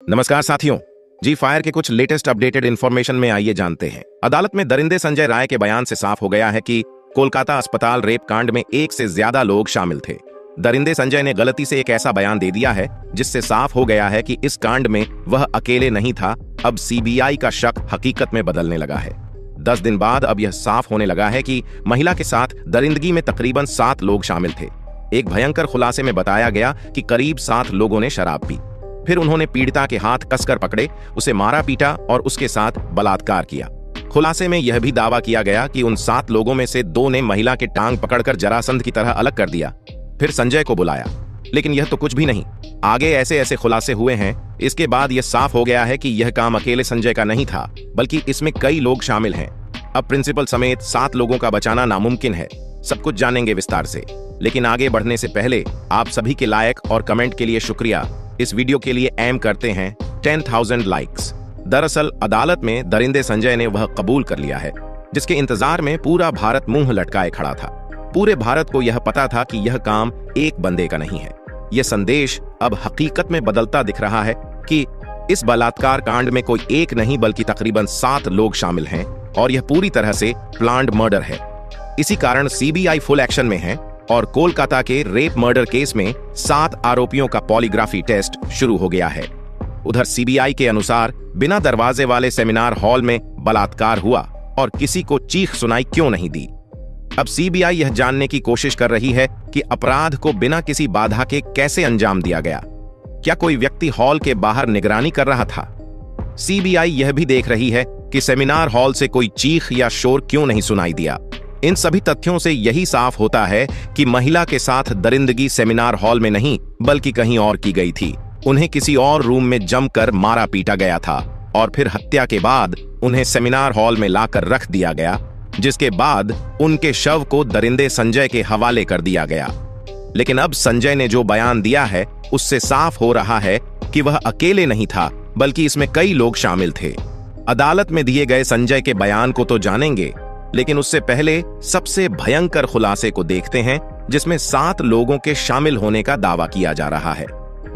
नमस्कार साथियों। जी फायर के कुछ लेटेस्ट अपडेटेड इंफॉर्मेशन में आइए जानते हैं। अदालत में दरिंदे संजय राय के बयान से साफ हो गया है कि कोलकाता अस्पताल रेप कांड में एक से ज्यादा लोग शामिल थे। दरिंदे संजय ने गलती से एक ऐसा बयान दे दिया है जिससे साफ हो गया है कि इस कांड में वह अकेले नहीं था। अब सीबीआई का शक हकीकत में बदलने लगा है। 10 दिन बाद अब यह साफ होने लगा है कि महिला के साथ दरिंदगी में तकरीबन 7 लोग शामिल थे। एक भयंकर खुलासे में बताया गया कि करीब 7 लोगों ने शराब पी, फिर उन्होंने पीड़िता के हाथ कसकर पकड़े, उसे मारा पीटा और उसके साथ बलात्कार किया। खुलासे में यह भी दावा किया गया कि उन 7 लोगों में से 2 ने महिला के टांग पकड़कर जरासंध की तरह अलग कर दिया, फिर संजय को बुलाया। लेकिन यह तो कुछ भी नहीं, आगे ऐसे ऐसे खुलासे हुए हैं। इसके बाद यह साफ हो गया है कि यह काम अकेले संजय का नहीं था, बल्कि इसमें कई लोग शामिल हैं। अब प्रिंसिपल समेत 7 लोगों का बचाना नामुमकिन है। सब कुछ जानेंगे विस्तार से, लेकिन आगे बढ़ने से पहले आप सभी के लाइक और कमेंट के लिए शुक्रिया। इस वीडियो के लिए एम करते हैं 10,000 लाइक्स। दरअसल अदालत में दरिंदे संजय ने वह कबूल कर लिया है जिसके इंतजार में पूरा भारत मुंह लटकाए खड़ा था। पूरे भारत को यह पता था कि यह काम एक बंदे का नहीं है। यह संदेश अब हकीकत में बदलता दिख रहा है कि इस बलात्कार कांड में कोई एक नहीं बल्कि तकरीबन 7 लोग शामिल हैं और यह पूरी तरह से प्लान्ड मर्डर है। इसी कारण सीबीआई फुल एक्शन में है और कोलकाता के रेप मर्डर केस में 7 आरोपियों का पॉलीग्राफी टेस्ट शुरू हो गया है। उधर सीबीआई के अनुसार बिना दरवाजे वाले सेमिनार हॉल में बलात्कार हुआ और किसी को चीख सुनाई क्यों नहीं दी। अब सीबीआई यह जानने की कोशिश कर रही है कि अपराध को बिना किसी बाधा के कैसे अंजाम दिया गया। क्या कोई व्यक्ति हॉल के बाहर निगरानी कर रहा था? सीबीआई यह भी देख रही है कि सेमिनार हॉल से कोई चीख या शोर क्यों नहीं सुनाई दिया। इन सभी तथ्यों से यही साफ होता है कि महिला के साथ दरिंदगी सेमिनार हॉल में नहीं बल्कि कहीं और की गई थी। उन्हें किसी और रूम में जमकर मारा पीटा गया था और फिर हत्या के बाद उन्हें सेमिनार हॉल में लाकर रख दिया गया, जिसके बाद उनके शव को दरिंदे संजय के हवाले कर दिया गया। लेकिन अब संजय ने जो बयान दिया है उससे साफ हो रहा है कि वह अकेले नहीं था बल्कि इसमें कई लोग शामिल थे। अदालत में दिए गए संजय के बयान को तो जानेंगे, लेकिन उससे पहले सबसे भयंकर खुलासे को देखते हैं जिसमें 7 लोगों के शामिल होने का दावा किया जा रहा है।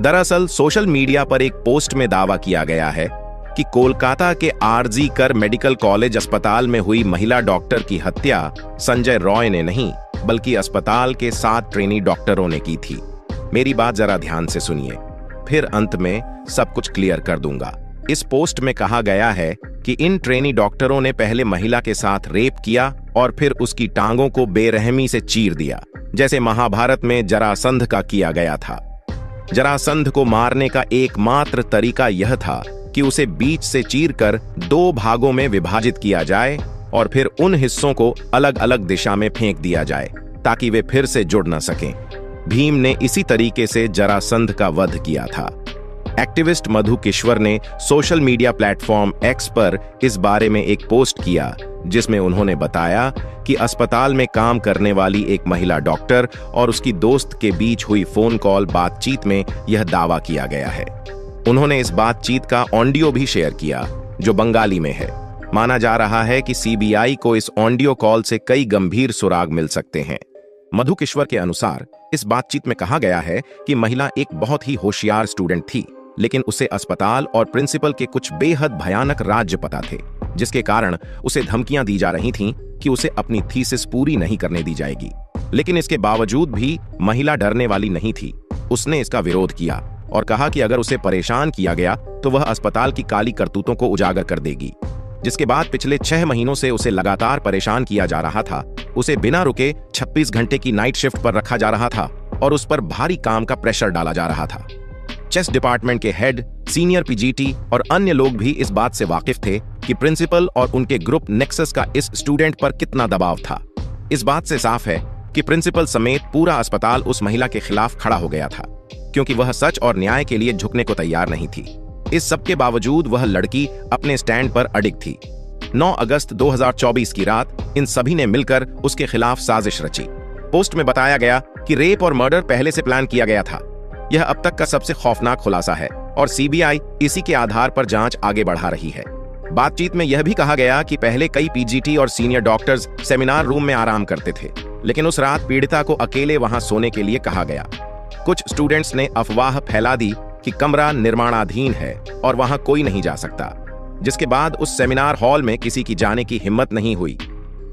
दरअसल सोशल मीडिया पर एक पोस्ट में दावा किया गया है कि कोलकाता के आरजी कर मेडिकल कॉलेज अस्पताल में हुई महिला डॉक्टर की हत्या संजय रॉय ने नहीं बल्कि अस्पताल के 7 ट्रेनी डॉक्टरों ने की थी। मेरी बात जरा ध्यान से सुनिए, फिर अंत में सब कुछ क्लियर कर दूंगा। इस पोस्ट में कहा गया है कि इन ट्रेनी डॉक्टरों ने पहले महिला के साथ रेप किया और फिर उसकी टांगों को बेरहमी से चीर दिया, जैसे महाभारत में जरासंध का किया गया था। जरासंध को मारने का एकमात्र तरीका यह था कि उसे बीच से चीरकर 2 भागों में विभाजित किया जाए और फिर उन हिस्सों को अलग अलग दिशा में फेंक दिया जाए ताकि वे फिर से जुड़ न सकें। भीम ने इसी तरीके से जरासंध का वध किया था। एक्टिविस्ट मधु किश्वर ने सोशल मीडिया प्लेटफॉर्म एक्स पर इस बारे में एक पोस्ट किया जिसमें उन्होंने बताया कि अस्पताल में काम करने वाली एक महिला डॉक्टर और उसकी दोस्त के बीच हुई फोन कॉल बातचीत में यह दावा किया गया है। उन्होंने इस बातचीत का ऑडियो भी शेयर किया जो बंगाली में है। माना जा रहा है कि सीबीआई को इस ऑडियो कॉल से कई गंभीर सुराग मिल सकते हैं। मधु किश्वर के अनुसार इस बातचीत में कहा गया है कि महिला एक बहुत ही होशियार स्टूडेंट थी, लेकिन उसे अस्पताल और प्रिंसिपल के कुछ बेहद भयानक राज्य पता थे, जिसके कारण उसे धमकियां दी जा रही थीं कि उसे अपनी थीसिस पूरी नहीं करने दी जाएगी। लेकिन इसके बावजूद भी महिला डरने वाली नहीं थी। उसने इसका विरोध किया और कहा कि अगर उसे परेशान किया गया तो वह अस्पताल की काली करतूतों को उजागर कर देगी। जिसके बाद पिछले 6 महीनों से उसे लगातार परेशान किया जा रहा था। उसे बिना रुके 26 घंटे की नाइट शिफ्ट पर रखा जा रहा था और उस पर भारी काम का प्रेशर डाला जा रहा था। चेस डिपार्टमेंट के हेड, सीनियर पीजीटी और अन्य लोग भी इस बात से वाकिफ थे कि प्रिंसिपल और उनके ग्रुप नेक्सस का इस स्टूडेंट पर कितना दबाव था। इस बात से साफ है कि प्रिंसिपल समेत पूरा अस्पताल उस महिला के खिलाफ खड़ा हो गया था, क्योंकि वह सच और न्याय के लिए झुकने को तैयार नहीं थी। इस सब के बावजूद वह लड़की अपने स्टैंड पर अडिग थी। 9 अगस्त 2024 की रात इन सभी ने मिलकर उसके खिलाफ साजिश रची। पोस्ट में बताया गया कि रेप और मर्डर पहले से प्लान किया गया था। यह अब तक का सबसे खौफनाक खुलासा है और सीबीआई इसी के आधार पर जांच आगे बढ़ा रही है। बातचीत में यह भी कहा गया कि पहले कई पीजीटी और सीनियर डॉक्टर्स सेमिनार रूम में आराम करते थे, लेकिन उस रात पीड़िता को अकेले वहां सोने के लिए कहा गया। कुछ स्टूडेंट्स ने अफवाह फैला दी कि कमरा निर्माणाधीन है और वहां कोई नहीं जा सकता, जिसके बाद उस सेमिनार हॉल में किसी की जाने की हिम्मत नहीं हुई।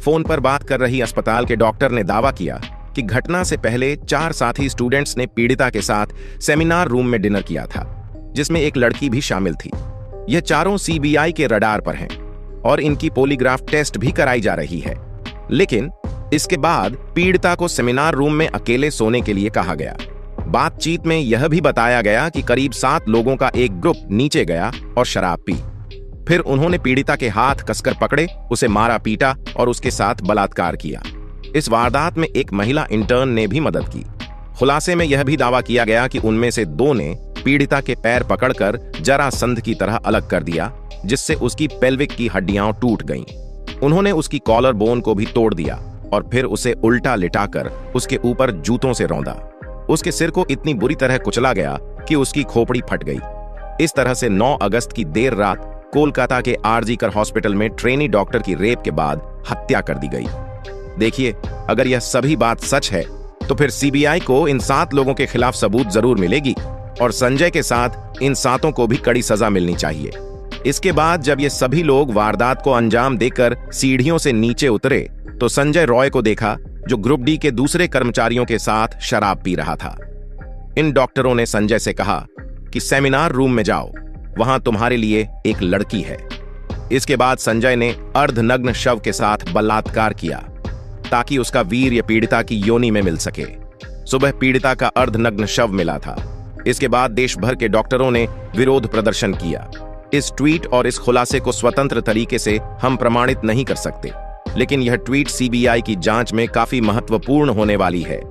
फोन पर बात कर रही अस्पताल के डॉक्टर ने दावा किया कि घटना से पहले 4 साथी स्टूडेंट्स ने पीड़िता के साथ सेमिनार रूम में डिनर किया था, जिसमें एक लड़की भी शामिल थी। यह चारों सीबीआई के रडार पर हैं और इनकी पॉलीग्राफ टेस्ट भी कराई जा रही है। लेकिन इसके बाद पीड़िता को सेमिनार रूम में अकेले सोने के लिए कहा गया। बातचीत में यह भी बताया गया कि करीब 7 लोगों का एक ग्रुप नीचे गया और शराब पी। फिर उन्होंने पीड़िता के हाथ कसकर पकड़े, उसे मारा पीटा और उसके साथ बलात्कार किया। इस वारदात में एक महिला इंटर्न ने भी मदद की। खुलासे में यह भी दावा किया गया कि उनमें से 2 ने पीड़िता के पैर पकड़कर जरासंध की तरह अलग कर दिया, जिससे उसकी पेल्विक की हड्डियां टूट गईं। उन्होंने उसकी कॉलर बोन को भी तोड़ दिया और फिर उसे उल्टा लिटाकर उसके ऊपर जूतों से रौंदा। उसके सिर को इतनी बुरी तरह कुचला गया कि उसकी खोपड़ी फट गई। इस तरह से 9 अगस्त की देर रात कोलकाता के आरजीकर हॉस्पिटल में ट्रेनी डॉक्टर की रेप के बाद हत्या कर दी गई। देखिए, अगर यह सभी बात सच है तो फिर सीबीआई को इन 7 लोगों के खिलाफ सबूत जरूर मिलेगी और संजय के साथ इन 7 को भी कड़ी सजा मिलनी चाहिए। इसके बाद जब ये सभी लोग वारदात को अंजाम देकर सीढ़ियों से नीचे उतरे तो संजय रॉय को देखा, जो ग्रुप डी के दूसरे कर्मचारियों के साथ शराब पी रहा था। इन डॉक्टरों ने संजय से कहा कि सेमिनार रूम में जाओ, वहां तुम्हारे लिए एक लड़की है। इसके बाद संजय ने अर्धनग्न शव के साथ बलात्कार किया ताकि उसका वीर्य पीड़िता की योनि में मिल सके। सुबह पीड़िता का अर्धनग्न शव मिला था। इसके बाद देश भर के डॉक्टरों ने विरोध प्रदर्शन किया। इस ट्वीट और इस खुलासे को स्वतंत्र तरीके से हम प्रमाणित नहीं कर सकते, लेकिन यह ट्वीट सीबीआई की जांच में काफी महत्वपूर्ण होने वाली है।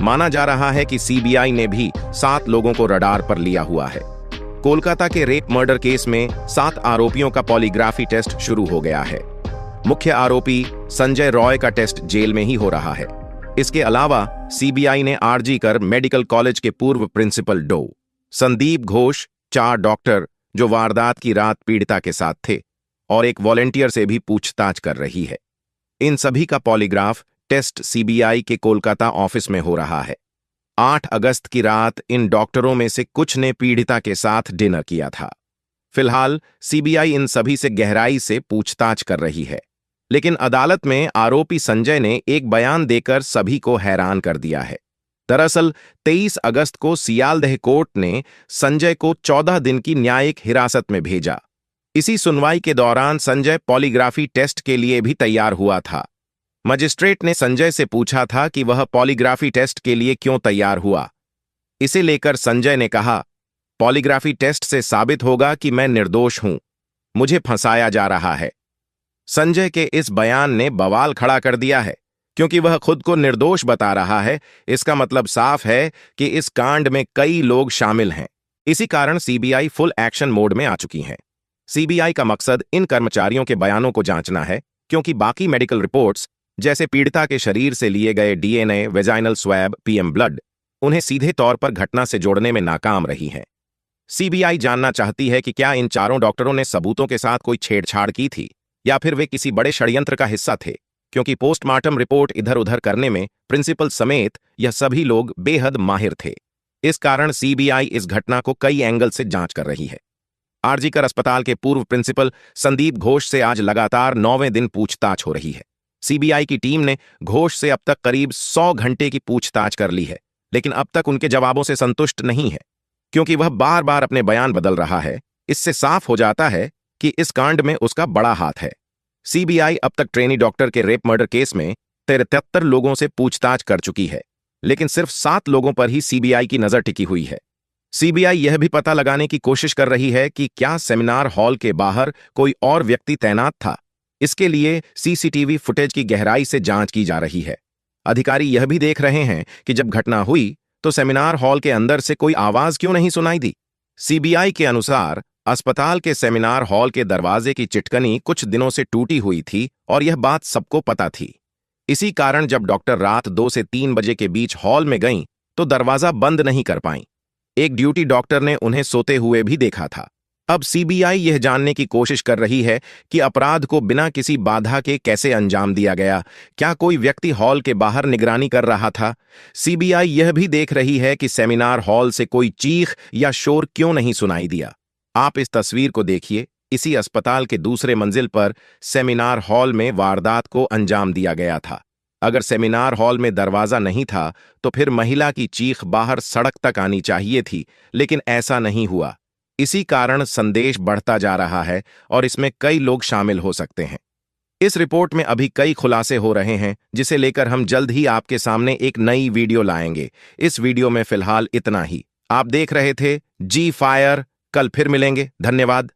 माना जा रहा है कि सीबीआई ने भी 7 लोगों को रडार पर लिया हुआ है। कोलकाता के रेप मर्डर केस में 7 आरोपियों का पॉलीग्राफी टेस्ट शुरू हो गया है। मुख्य आरोपी संजय रॉय का टेस्ट जेल में ही हो रहा है। इसके अलावा सीबीआई ने आरजीकर मेडिकल कॉलेज के पूर्व प्रिंसिपल डो संदीप घोष, 4 डॉक्टर जो वारदात की रात पीड़िता के साथ थे, और एक वॉलेंटियर से भी पूछताछ कर रही है। इन सभी का पॉलीग्राफ टेस्ट सीबीआई के कोलकाता ऑफिस में हो रहा है। 8 अगस्त की रात इन डॉक्टरों में से कुछ ने पीड़िता के साथ डिनर किया था। फिलहाल सीबीआई इन सभी से गहराई से पूछताछ कर रही है, लेकिन अदालत में आरोपी संजय ने एक बयान देकर सभी को हैरान कर दिया है। दरअसल 23 अगस्त को सियालदह कोर्ट ने संजय को 14 दिन की न्यायिक हिरासत में भेजा। इसी सुनवाई के दौरान संजय पॉलीग्राफी टेस्ट के लिए भी तैयार हुआ था। मजिस्ट्रेट ने संजय से पूछा था कि वह पॉलीग्राफी टेस्ट के लिए क्यों तैयार हुआ। इसे लेकर संजय ने कहा, पॉलीग्राफी टेस्ट से साबित होगा कि मैं निर्दोष हूं, मुझे फंसाया जा रहा है। संजय के इस बयान ने बवाल खड़ा कर दिया है, क्योंकि वह खुद को निर्दोष बता रहा है। इसका मतलब साफ है कि इस कांड में कई लोग शामिल हैं। इसी कारण सीबीआई फुल एक्शन मोड में आ चुकी है। सीबीआई का मकसद इन कर्मचारियों के बयानों को जांचना है, क्योंकि बाकी मेडिकल रिपोर्ट्स जैसे पीड़िता के शरीर से लिए गए DNA, vaginal swab, PM blood उन्हें सीधे तौर पर घटना से जोड़ने में नाकाम रही हैं। सीबीआई जानना चाहती है कि क्या इन चारों डॉक्टरों ने सबूतों के साथ कोई छेड़छाड़ की थी या फिर वे किसी बड़े षड्यंत्र का हिस्सा थे, क्योंकि पोस्टमार्टम रिपोर्ट इधर उधर करने में प्रिंसिपल समेत यह सभी लोग बेहद माहिर थे। इस कारण सीबीआई इस घटना को कई एंगल से जांच कर रही है। आरजीकर अस्पताल के पूर्व प्रिंसिपल संदीप घोष से आज लगातार 9वें दिन पूछताछ हो रही है। सीबीआई की टीम ने घोष से अब तक करीब 100 घंटे की पूछताछ कर ली है, लेकिन अब तक उनके जवाबों से संतुष्ट नहीं है, क्योंकि वह बार बार अपने बयान बदल रहा है। इससे साफ हो जाता है कि इस कांड में उसका बड़ा हाथ है। सीबीआई अब तक ट्रेनी डॉक्टर के रेप मर्डर केस में 73 लोगों से पूछताछ कर चुकी है, लेकिन सिर्फ 7 लोगों पर ही सीबीआई की नजर टिकी हुई है। सीबीआई यह भी पता लगाने की कोशिश कर रही है कि क्या सेमिनार हॉल के बाहर कोई और व्यक्ति तैनात था। इसके लिए सीसीटीवी फुटेज की गहराई से जांच की जा रही है। अधिकारी यह भी देख रहे हैं कि जब घटना हुई तो सेमिनार हॉल के अंदर से कोई आवाज क्यों नहीं सुनाई दी। सीबीआई के अनुसार अस्पताल के सेमिनार हॉल के दरवाजे की चिटकनी कुछ दिनों से टूटी हुई थी और यह बात सबको पता थी। इसी कारण जब डॉक्टर रात 2 से 3 बजे के बीच हॉल में गईं तो दरवाजा बंद नहीं कर पाईं। एक ड्यूटी डॉक्टर ने उन्हें सोते हुए भी देखा था। अब सीबीआई यह जानने की कोशिश कर रही है कि अपराध को बिना किसी बाधा के कैसे अंजाम दिया गया। क्या कोई व्यक्ति हॉल के बाहर निगरानी कर रहा था? सीबीआई यह भी देख रही है कि सेमिनार हॉल से कोई चीख या शोर क्यों नहीं सुनाई दिया। आप इस तस्वीर को देखिए। इसी अस्पताल के दूसरे मंजिल पर सेमिनार हॉल में वारदात को अंजाम दिया गया था। अगर सेमिनार हॉल में दरवाजा नहीं था तो फिर महिला की चीख बाहर सड़क तक आनी चाहिए थी, लेकिन ऐसा नहीं हुआ। इसी कारण संदेश बढ़ता जा रहा है और इसमें कई लोग शामिल हो सकते हैं। इस रिपोर्ट में अभी कई खुलासे हो रहे हैं, जिसे लेकर हम जल्द ही आपके सामने एक नई वीडियो लाएंगे। इस वीडियो में फिलहाल इतना ही। आप देख रहे थे जी फायर। कल फिर मिलेंगे। धन्यवाद।